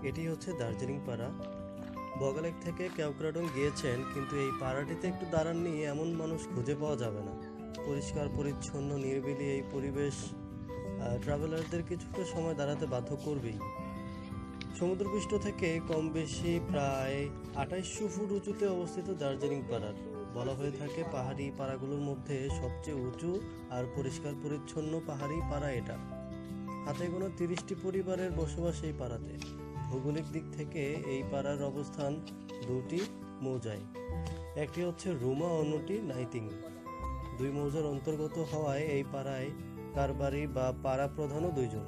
এটি হচ্ছে দার্জিলিং পাড়া। বগালেক থেকে কেওক্রাডং গিয়েছেন, কিন্তু এই পাড়াটিতে একটু দাঁড়াননি এমন মানুষ খুঁজে পাওয়া যাবে না। পরিষ্কার পরিচ্ছন্ন নিরিবিলি এই পরিবেশ ট্রাভেলারদের কিছুটা সময় দাঁড়াতে বাধ্য করবেই। সমুদ্রপৃষ্ঠ থেকে কম বেশি প্রায় 2800 ফুট উঁচুতে অবস্থিত দার্জিলিং পাড়ার বলা হয়ে থাকে পাহাড়ি পাড়াগুলোর মধ্যে সবচেয়ে উঁচু আর পরিষ্কার পরিচ্ছন্ন পাহাড়ি পাড়া এটা। হাতে গোনা 30টি পরিবারের বসবাস এই পাড়াতে। ভৌগোলিক দিক থেকে এই পাড়ার অবস্থান দুটি মৌজায়, একটি হচ্ছে রুমা, অন্যটি নাইতিং। দুই মৌজার অন্তর্গত হওয়ায় এই পাড়ায় কারবারি বা পাড়া প্রধানও দুইজন।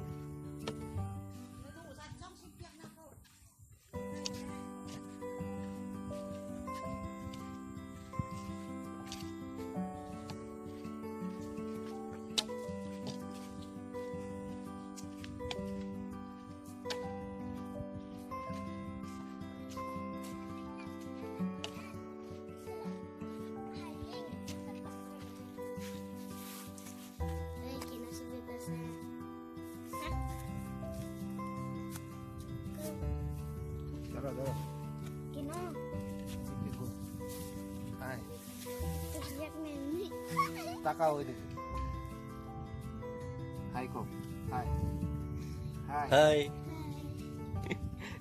Dadah. Kino, Ikut. Hai. terus lihat menu. Takau ini. Hai kok. Hai. Hai. Hi,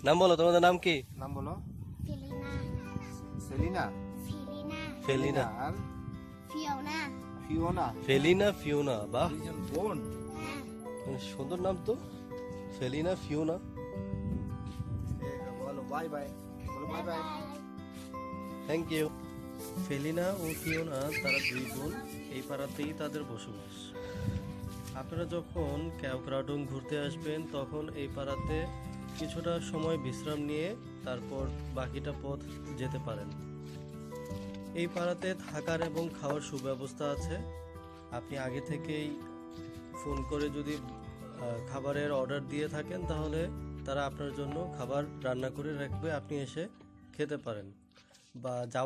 নাম বলো, তোমাদের নাম কি? নাম বলো। Filina, Selina. ফেলিনা। আর Fiona. ফিওনা। ফেলিনা ফিওনা, বাহ, দুইজন বোন। সুন্দর নাম তো, ফেলিনা ফিওনা। বলো বাই বাই। বলো bye bye. Thank you. Felina ও ফিওনা তারা দুই বোন, এই পাড়াতেই তাদের বসবাস। আপনারা যখন কেওক্রাডং ঘুরতে আসবেন তখন এই পাড়াতে কিছুটা সময় বিশ্রাম নিয়ে তারপর বাকিটা পথ যেতে পারেন। এই পাড়াতে থাকার এবং খাওয়ার সুব্যবস্থা আছে। আপনি আগে থেকেই ফোন করে যদি খাবারের অর্ডার দিয়ে থাকেন তাহলে তারা আপনার জন্য খাবার রান্না করে রাখবে, আপনি এসে খেতে পারেন। বা যাওয়া